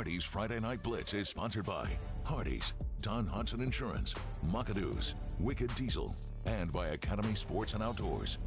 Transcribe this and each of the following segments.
Hardee's Friday Night Blitz is sponsored by Hardee's, Don Hudson Insurance, Muckadoos, Wicked Diesel, and by Academy Sports and Outdoors.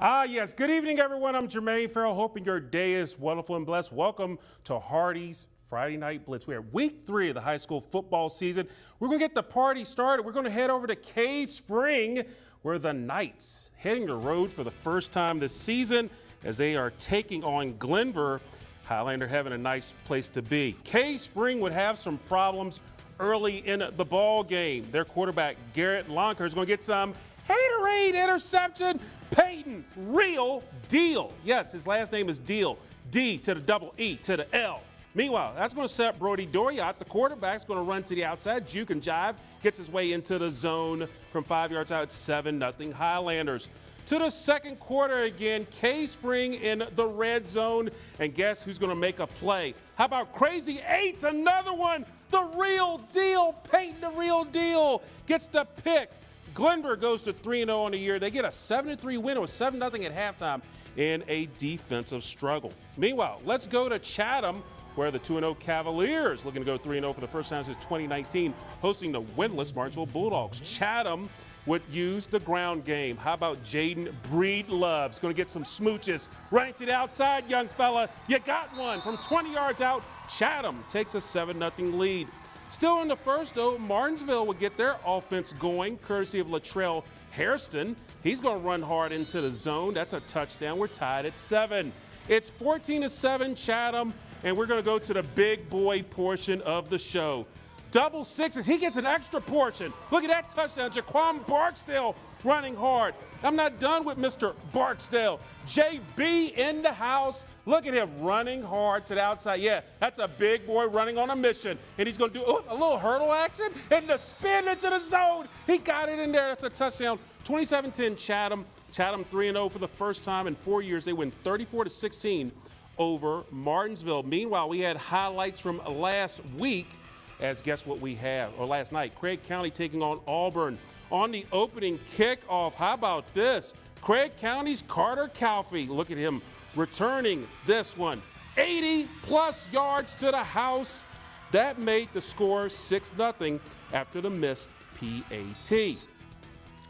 Yes. Good evening, everyone. I'm Jermaine Farrell, hoping your day is wonderful and blessed. Welcome to Hardee's Friday Night Blitz. We are week 3 of the high school football season. We're going to get the party started. We're going to head over to Cave Spring, where the Knights hitting the road for the first time this season as they are taking on Glenver. Highlander having a nice place to be. Cave Spring would have some problems early in the ball game. Their quarterback, Garrett Lonker, is going to get some haterade interception. Peyton, real deal. Yes, his last name is Deal. D to the double E to the L. Meanwhile, that's going to set Brody Doriot. The quarterback's going to run to the outside. Juke and jive. Gets his way into the zone from 5 yards out. 7-0 Highlanders. To the second quarter again. Cave Spring in the red zone. And guess who's going to make a play? How about Crazy Eights? Another one. The real deal. Peyton, the real deal. Gets the pick. Glenver goes to 3-0 on the year. They get a 7-3 win. It was 7-0 at halftime in a defensive struggle. Meanwhile, let's go to Chatham, where the 2-0 Cavaliers, looking to go 3-0 for the first time since 2019, hosting the winless Martinsville Bulldogs. Chatham would use the ground game. How about Jaden Breedlove's going to get some smooches. Running to the outside, young fella. You got one from 20 yards out. Chatham takes a 7-0 lead. Still in the first, though, Martinsville would get their offense going, courtesy of Latrell Hairston. He's going to run hard into the zone. That's a touchdown. We're tied at 7. It's 14-7 Chatham, and we're going to go to the big boy portion of the show. Double sixes. He gets an extra portion. Look at that touchdown. Jaquan Barksdale running hard. I'm not done with Mr. Barksdale. JB in the house. Look at him running hard to the outside. Yeah, that's a big boy running on a mission. And he's going to do a little hurdle action and the spin into the zone. He got it in there. That's a touchdown. 27-10 Chatham. Chatham 3-0 for the first time in 4 years. They win 34-16 over Martinsville. Meanwhile, we had highlights from last week. As guess what we have, or last night, Craig County taking on Auburn. On the opening kickoff, how about this? Craig County's Carter Calfee, look at him returning this one. 80-plus yards to the house. That made the score 6-0 after the missed PAT.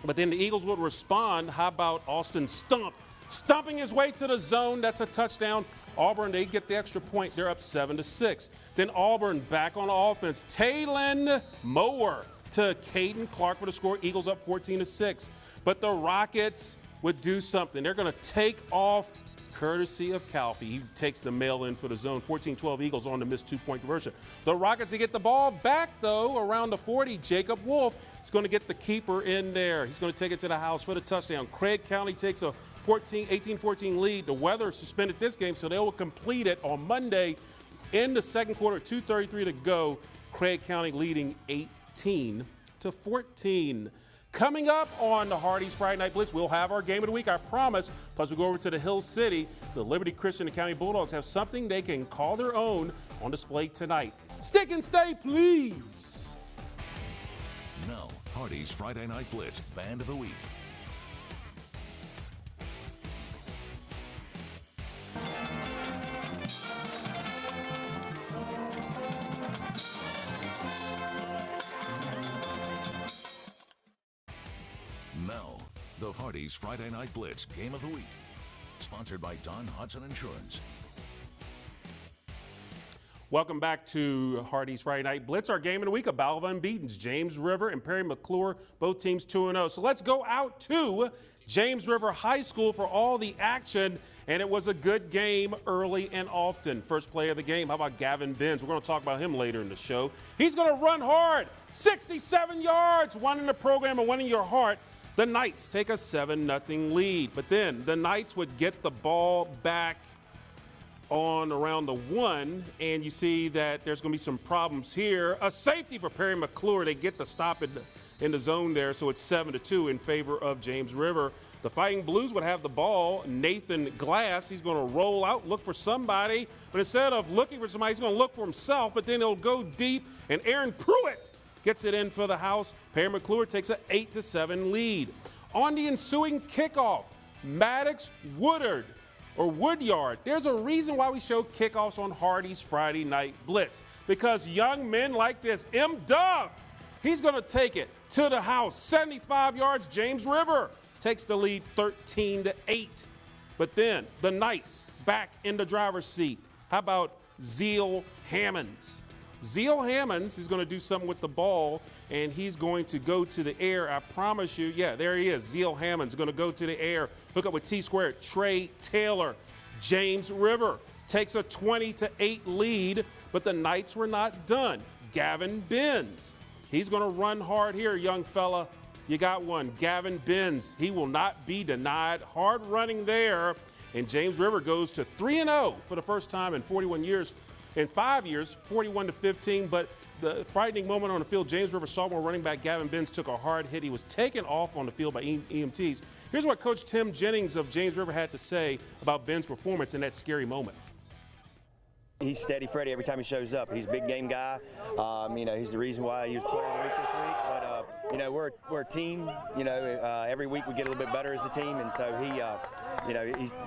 But then the Eagles would respond. How about Austin Stump? Stumping his way to the zone. That's a touchdown. Auburn, they get the extra point. They're up 7-6. Then Auburn back on offense. Taylon Mower to Caden Clark for the score. Eagles up 14-6. But the Rockets would do something. They're going to take off courtesy of Calfee. He takes the mail in for the zone. 14-12 Eagles on the missed 2-point conversion. The Rockets, they get the ball back, though, around the 40. Jacob Wolf is going to get the keeper in there. He's going to take it to the house for the touchdown. Craig County takes a 18-14 lead. The weather suspended this game, so they will complete it on Monday in the second quarter. 2:33 to go. Craig County leading 18-14. Coming up on the Hardee's Friday Night Blitz, we'll have our game of the week, I promise. Plus, we go over to the Hill City. The Liberty Christian and County Bulldogs have something they can call their own on display tonight. Stick and stay, please. Now, Hardee's Friday Night Blitz Band of the Week. Now, the Hardee's Friday Night Blitz Game of the Week, sponsored by Don Hudson Insurance. Welcome back to Hardee's Friday Night Blitz. Our game of the week, a battle of unbeatens. James River and Perry McClure, both teams 2-0. So let's go out to James River High School for all the action, and it was a good game early and often. First play of the game, how about Gavin Benz? We're going to talk about him later in the show. He's going to run hard, 67 yards, one in the program and one in your heart. The Knights take a 7-0 lead, but then the Knights would get the ball back on around the 1, and you see that there's going to be some problems here. A safety for Perry McClure. They get the stop in the zone there, so it's 7-2 in favor of James River. The Fighting Blues would have the ball. Nathan Glass, he's going to roll out, look for somebody, but instead of looking for somebody, he's going to look for himself, but then he'll go deep, and Aaron Pruitt gets it in for the house. Perry McClure takes an 8-7 lead. On the ensuing kickoff, Maddox Woodard or Woodyard. There's a reason why we show kickoffs on Hardee's Friday Night Blitz, because young men like this, M. Dove, he's going to take it to the house. 75 yards, James River takes the lead 13-8. But then the Knights back in the driver's seat. How about Zeal Hammonds? Zeal Hammonds is going to do something with the ball, and he's going to go to the air. I promise you, yeah, there he is. Zeal Hammonds going to go to the air, hook up with T-squared. Trey Taylor. James River takes a 20-8 lead, but the Knights were not done. Gavin Benz, he's going to run hard here, young fella. You got one. Gavin Benz, he will not be denied. Hard running there, and James River goes to 3-0 for the first time in 41 years. In 5 years, 41-15, but the frightening moment on the field, James River sophomore running back Gavin Benz took a hard hit. He was taken off on the field by EMTs. Here's what Coach Tim Jennings of James River had to say about Benz's performance in that scary moment. He's steady Freddy every time he shows up. He's a big game guy. He's the reason why he was player of the week this week. But we're a team. Every week we get a little bit better as a team, and so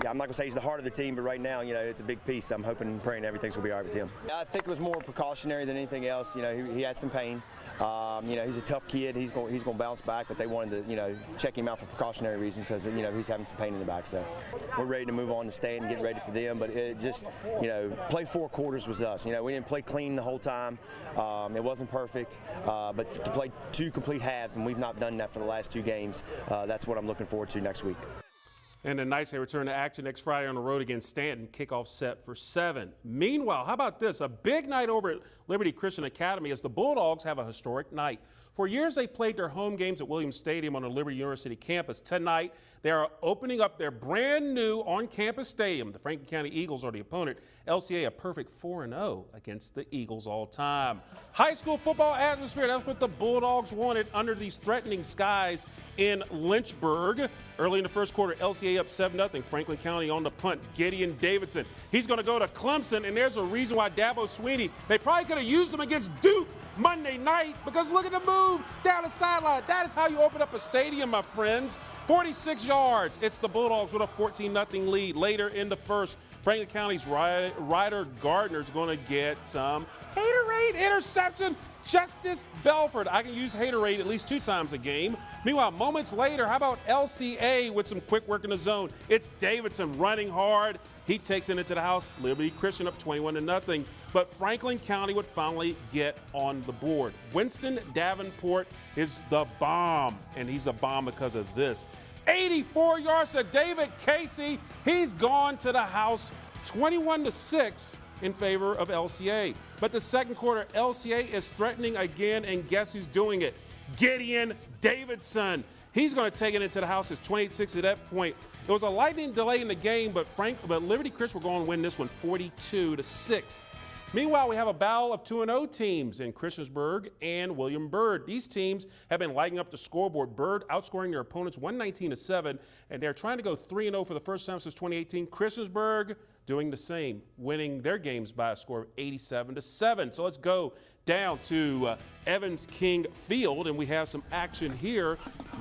I'm not gonna say he's the heart of the team, but right now, it's a big piece. I'm hoping and praying everything's gonna be all right with him. I think it was more precautionary than anything else. He had some pain. He's a tough kid. He's gonna bounce back, but they wanted to, check him out for precautionary reasons because, he's having some pain in the back. So we're ready to move on to stay and get ready for them. But it just, play 4 quarters was us. We didn't play clean the whole time. It wasn't perfect, but to play 2 complete halves, and we've not done that for the last 2 games. That's what I'm looking forward to next week. And the Knights, they return to action next Friday on the road against Stanton. Kickoff set for 7. Meanwhile, how about this? A big night over at Liberty Christian Academy as the Bulldogs have a historic night. For years, they played their home games at Williams Stadium on the Liberty University campus. Tonight, they are opening up their brand new on-campus stadium. The Franklin County Eagles are the opponent. LCA a perfect 4-0 against the Eagles all time. High school football atmosphere, that's what the Bulldogs wanted under these threatening skies in Lynchburg. Early in the first quarter, LCA up 7-0. Franklin County on the punt. Gideon Davidson, he's going to go to Clemson, and there's a reason why Dabo Sweeney, they probably could have used him against Duke Monday night, because look at the move down the sideline. That is how you open up a stadium, my friends. 46 yards. It's the Bulldogs with a 14-0 lead. Later in the first, Franklin County's Ryder Gardner's going to get some haterade interception. Justice Belford. I can use haterade at least 2 times a game. Meanwhile, moments later, how about LCA with some quick work in the zone? It's Davidson running hard. He takes it into the house. Liberty Christian up 21-0. But Franklin County would finally get on the board. Winston Davenport is the bomb, and he's a bomb because of this. 84 yards to David Casey. He's gone to the house 21-6 in favor of LCA. But the second quarter, LCA is threatening again, and guess who's doing it? Gideon Davidson. He's going to take it into the house. It's 28-6 at that point. There was a lightning delay in the game, but Liberty Christian were going to win this one 42-6. Meanwhile, we have a battle of 2-0 teams in Christiansburg and William Byrd. These teams have been lighting up the scoreboard. Byrd outscoring their opponents 119-7, and they're trying to go 3-0 for the first time since 2018. Christiansburg doing the same, winning their games by a score of 87-7. So let's go down to Evans King Field, and we have some action here.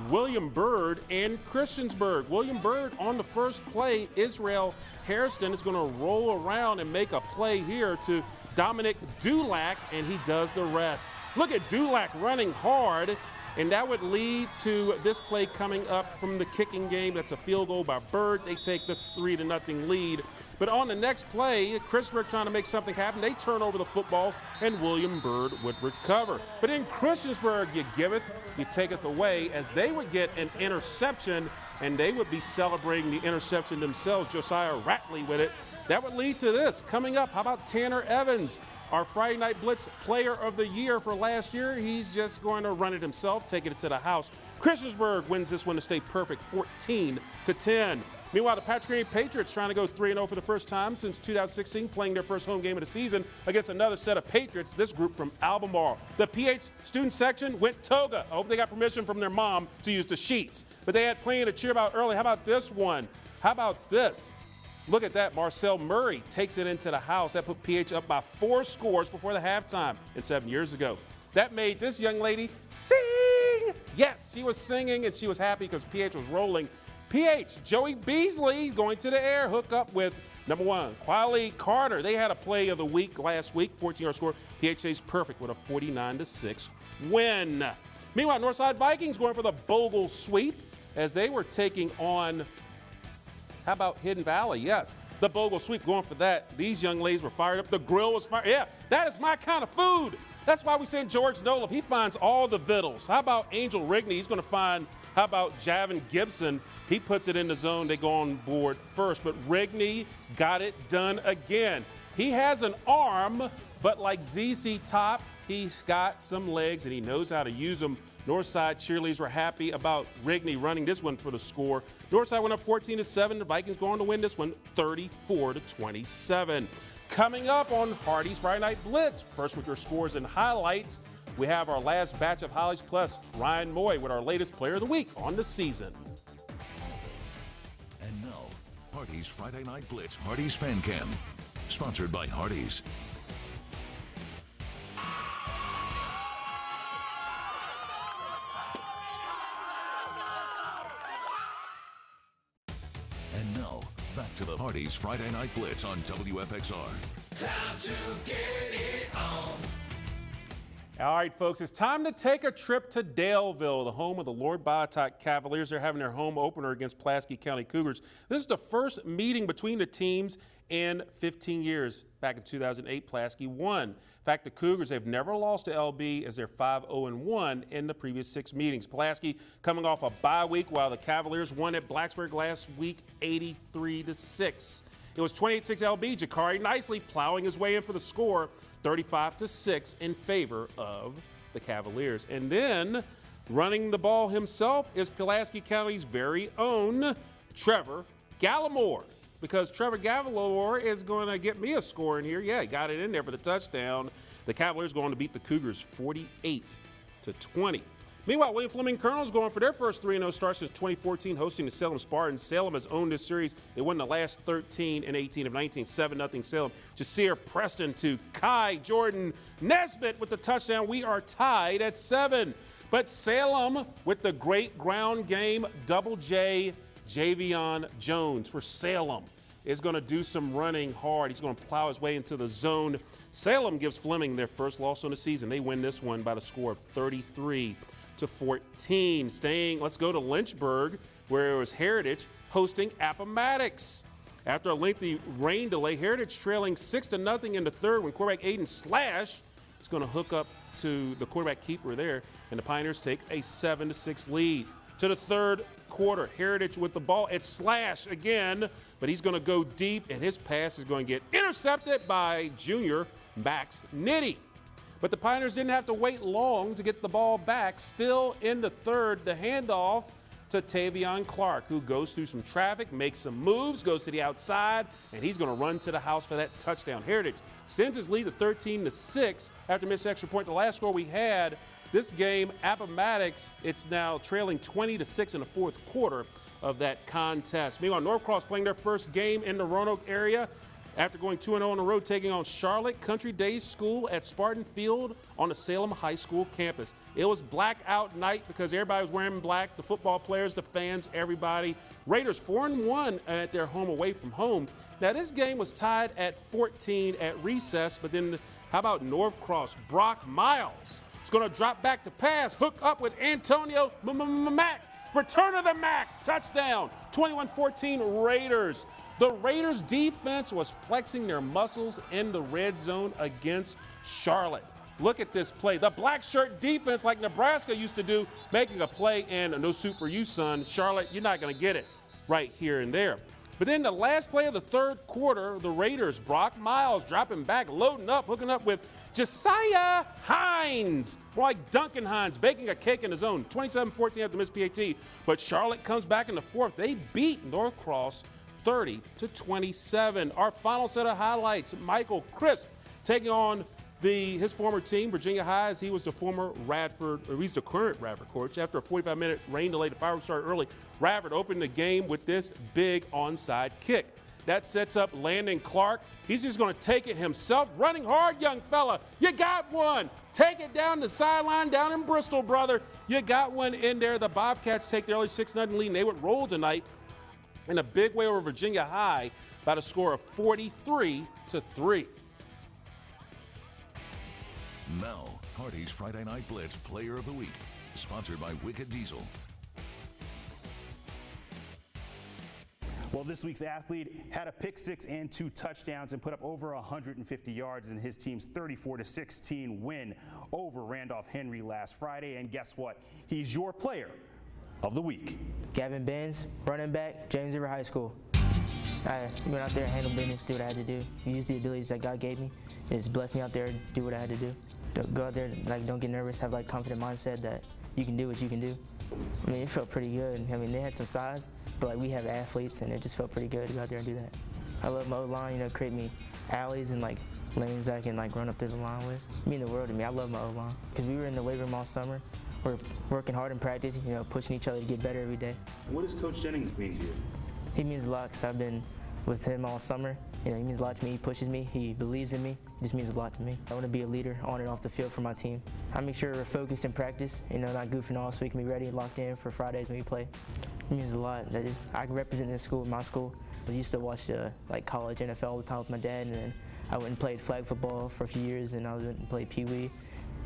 William Byrd and Christiansburg. William Byrd on the first play. Israel Hairston is going to roll around and make a play here to Dominic Dulac, and he does the rest. Look at Dulac running hard, and that would lead to this play coming up from the kicking game. That's a field goal by Byrd. They take the 3-0 lead. But on the next play, Christiansburg trying to make something happen. They turn over the football, and William Byrd would recover. But in Christiansburg, you giveth, you taketh away, as they would get an interception, and they would be celebrating the interception themselves. Josiah Ratley with it. That would lead to this. Coming up, how about Tanner Evans, our Friday Night Blitz Player of the Year for last year? He's just going to run it himself, taking it to the house. Christiansburg wins this one to stay perfect, 14-10. Meanwhile, the Patrick Henry Patriots trying to go 3-0 for the first time since 2016, playing their first home game of the season against another set of Patriots, this group from Albemarle. The PH student section went toga. I hope they got permission from their mom to use the sheets. But they had plenty to cheer about early. How about this one? How about this? Look at that. Marcel Murray takes it into the house. That put PH up by 4 scores before the halftime and 7 years ago. That made this young lady sing sing? Yes, she was singing, and she was happy because PH was rolling. PH, Joey Beasley going to the air, hook up with number 1, Quiley Carter. They had a play of the week last week, 14-yard score. PH stays perfect with a 49-6 win. Meanwhile, Northside Vikings going for the Bogle sweep as they were taking on, how about Hidden Valley? Yes, the Bogle sweep going for that. These young ladies were fired up. The grill was fired. Yeah, that is my kind of food. That's why we send George Noliff. He finds all the vittles. How about Angel Rigney? He's going to find, how about Javin Gibson? He puts it in the zone. They go on board first. But Rigney got it done again. He has an arm, but like ZZ Top, he's got some legs and he knows how to use them. Northside cheerleaders were happy about Rigney running this one for the score. Northside went up 14-7. The Vikings go on to win this one 34-27. Coming up on Hardee's Friday Night Blitz, first with your scores and highlights, we have our last batch of highlights plus Ryan Moy with our latest player of the week on the season. And now, Hardee's Friday Night Blitz Hardee's Fan Cam, sponsored by Hardee's. And now, back to the Hardee's Friday Night Blitz on WFXR. Time to get it on. All right, folks, it's time to take a trip to Daleville, the home of the Lord Botetourt Cavaliers. They're having their home opener against Pulaski County Cougars. This is the first meeting between the teams in 15 years. Back in 2008, Pulaski won. In fact, the Cougars have never lost to LB as they're 5-0-1 in the previous 6 meetings. Pulaski coming off a bye week while the Cavaliers won at Blacksburg last week 83-6. It was 28-6 LB. Jakari nicely plowing his way in for the score, 35-6 in favor of the Cavaliers. And then running the ball himself is Pulaski County's very own Trevor Gallimore. Because Trevor Gallimore is going to get me a score in here. Yeah, he got it in there for the touchdown. The Cavaliers going to beat the Cougars 48-20. Meanwhile, William Fleming Colonels going for their first 3-0 start since 2014, hosting the Salem Spartans. Salem has owned this series. They won the last 13 and 18 of 19, 7-0 Salem. Jasir Preston to Kai Jordan Nesbitt with the touchdown. We are tied at 7. But Salem with the great ground game, Double J, Javion Jones for Salem is going to do some running hard. He's going to plow his way into the zone. Salem gives Fleming their first loss on the season. They win this one by the score of 33-14. Let's go to Lynchburg, where it was Heritage hosting Appomattox. After a lengthy rain delay, Heritage trailing 6-0 in the third when quarterback Aiden Slash is going to hook up to the quarterback keeper there, and the Pioneers take a 7-6 lead. To the third quarter, Heritage with the ball. It's Slash again, but he's going to go deep, and his pass is going to get intercepted by junior Max Nitty. But the Pioneers didn't have to wait long to get the ball back. Still in the third, the handoff to Tavion Clark, who goes through some traffic, makes some moves, goes to the outside, and he's going to run to the house for that touchdown. Heritage extends his lead to 13-6 after missed extra point. The last score we had this game, Appomattox, it's now trailing 20-6 in the fourth quarter of that contest. Meanwhile, Norcross playing their first game in the Roanoke area after going 2-0 on the road, taking on Charlotte Country Day School at Spartan Field on the Salem High School campus. It was blackout night because everybody was wearing black, the football players, the fans, everybody. Raiders 4-1 at their home away from home. Now, this game was tied at 14 at recess, but then how about Norcross? Brock Miles is going to drop back to pass, hook up with Antonio Mack. Return of the Mack, touchdown, 21-14 Raiders. The Raiders defense was flexing their muscles in the red zone against Charlotte. Look at this play. The black shirt defense, like Nebraska used to do, making a play and no suit for you, son. Charlotte, you're not going to get it right here and there. But then the last play of the third quarter, the Raiders, Brock Miles dropping back, loading up, hooking up with Josiah Hines, more like Duncan Hines, baking a cake in his own, 27-14 after missed PAT. But Charlotte comes back in the fourth. They beat Norcross 30-27. Our final set of highlights, Michael Crisp taking on his former team, Virginia High, as he was the former Radford, or he's the current Radford coach. After a 45-minute rain delay, the fireworks started early. Radford opened the game with this big onside kick. That sets up Landon Clark. He's just going to take it himself. Running hard, young fella. You got one. Take it down the sideline down in Bristol, brother. You got one in there. The Bobcats take the early 6-0 lead, and they would roll tonight in a big way over Virginia High by a score of 43-3. Now, Hardee's Friday Night Blitz Player of the Week, sponsored by Wicked Diesel. Well, this week's athlete had a pick six and 2 touchdowns and put up over 150 yards in his team's 34-16 win over Randolph Henry last Friday. And guess what? He's your player of the week. Gavin Benz, running back, James River High School. I went out there and handled business, do what I had to do. Use the abilities that God gave me. It just blessed me out there, do what I had to do. Go out there, don't get nervous, have confident mindset that you can do what you can do. I mean, it felt pretty good. I mean, they had some size, but we have athletes, and it just felt pretty good to go out there and do that. I love my O-line, create me alleys and lanes that I can run up through the line with. It means the world to me. I love my O-line because we were in the weight room all summer. We're working hard in practice, pushing each other to get better every day. What does Coach Jennings mean to you? He means a lot because I've been with him all summer. He means a lot to me. He pushes me. He believes in me. It just means a lot to me. I want to be a leader on and off the field for my team. I make sure we're focused in practice, not goofing off, so we can be ready and locked in for Fridays when we play. It means a lot. I can represent this school, my school. I used to watch college NFL all the time with my dad, and then I went and played flag football for a few years, and I went and played Pee Wee,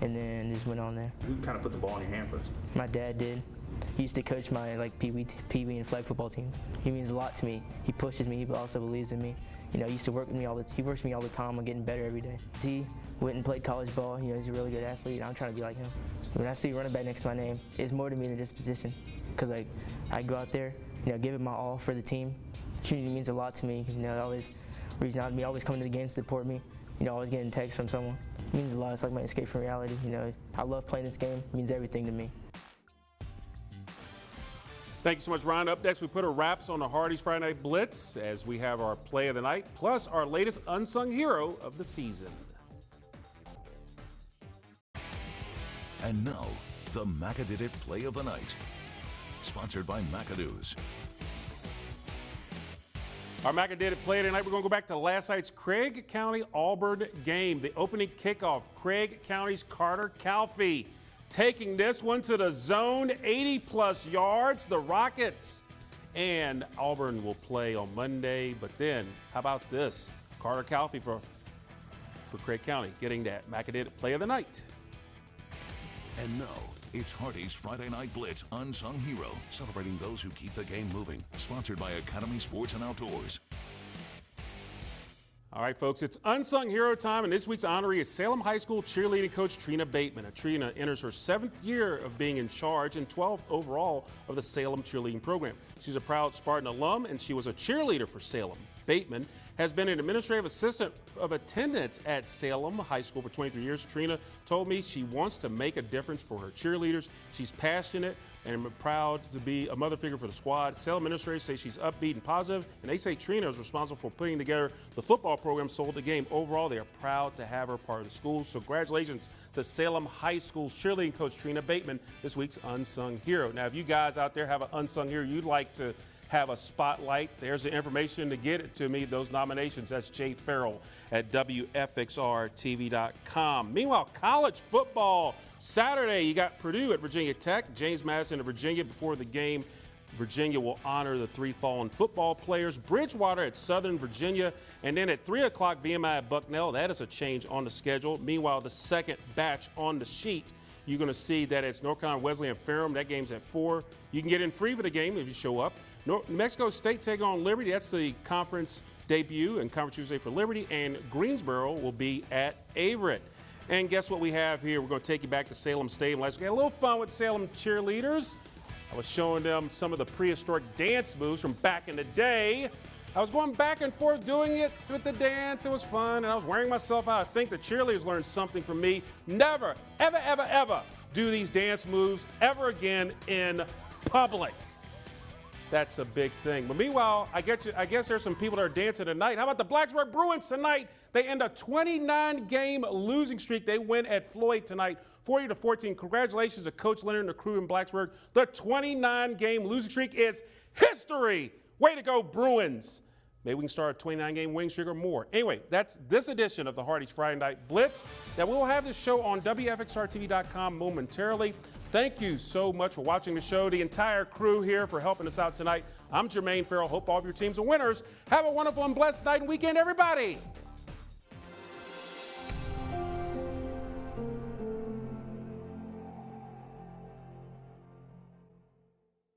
and then just went on there. Who kind of put the ball in your hand first? My dad did. He used to coach my Pee Wee and flag football teams. He means a lot to me. He pushes me, but also believes in me. He used to work with me he works with me all the time on getting better every day. He went and played college ball. He's a really good athlete, and I'm trying to be like him. When I see running back next to my name, it's more to me than just position. Because I go out there, give it my all for the team. Community means a lot to me. Because always reaching out to me, always coming to the game to support me. Always getting texts from someone. It means a lot. It's like my escape from reality. I love playing this game. It means everything to me. Thank you so much, Ron. Up next, we put a wraps on the Hardee's Friday Night Blitz as we have our play of the night, plus our latest unsung hero of the season. And now, the Macadit Play of the Night, sponsored by McAdoo's. Our Macadit Play of the night, we're going to go back to last night's Craig County-Auburn game. The opening kickoff, Craig County's Carter Calfee taking this one to the zone, 80-plus yards. The Rockets and Auburn will play on Monday. But then, how about this? Carter Calfee for Craig County getting that Macadit Play of the night. And now, it's Hardee's Friday Night Blitz Unsung Hero, celebrating those who keep the game moving. Sponsored by Academy Sports and Outdoors. All right, folks, it's Unsung Hero time, and this week's honoree is Salem High School cheerleading coach Trina Bateman. Trina enters her 7th year of being in charge and 12th overall of the Salem cheerleading program. She's a proud Spartan alum, and she was a cheerleader for Salem. Bateman has been an administrative assistant of attendance at Salem High School for 23 years. Trina told me she wants to make a difference for her cheerleaders. She's passionate and proud to be a mother figure for the squad. Salem administrators say she's upbeat and positive, and they say Trina is responsible for putting together the football program sold the game. Overall, they are proud to have her part of the school. So congratulations to Salem High School's cheerleading coach Trina Bateman, this week's Unsung Hero. Now, if you guys out there have an unsung hero you'd like to have a spotlight, there's the information to get it to me, those nominations. That's Jay Farrell at WFXRTV.com. Meanwhile, college football Saturday, you got Purdue at Virginia Tech, James Madison at Virginia. Before the game, Virginia will honor the 3 fallen football players. Bridgewater at Southern Virginia, and then at 3 o'clock, VMI at Bucknell. That is a change on the schedule. Meanwhile, the second batch on the sheet, you're going to see that it's North Carolina Wesleyan Ferrum. That game's at 4. You can get in free for the game if you show up. New Mexico State taking on Liberty. That's the conference debut and Conference USA for Liberty. And Greensboro will be at Averett. And guess what we have here? We're going to take you back to Salem Stadium. We had a little fun with Salem cheerleaders. I was showing them some of the prehistoric dance moves from back in the day. I was going back and forth doing it with the dance. It was fun, and I was wearing myself out. I think the cheerleaders learned something from me. Never, ever, ever, ever do these dance moves ever again in public. That's a big thing. But meanwhile, I guess there's some people that are dancing tonight. How about the Blacksburg Bruins tonight? They end a 29-game losing streak. They win at Floyd tonight, 40-14. Congratulations to Coach Leonard and the crew in Blacksburg. The 29-game losing streak is history. Way to go, Bruins. Maybe we can start a 29-game winning streak or more. Anyway, that's this edition of the Hardee's Friday Night Blitz. That we will have this show on WFXRTV.com momentarily. Thank you so much for watching the show. The entire crew here for helping us out tonight. I'm Jermaine Farrell. Hope all of your teams are winners. Have a wonderful and blessed night and weekend, everybody.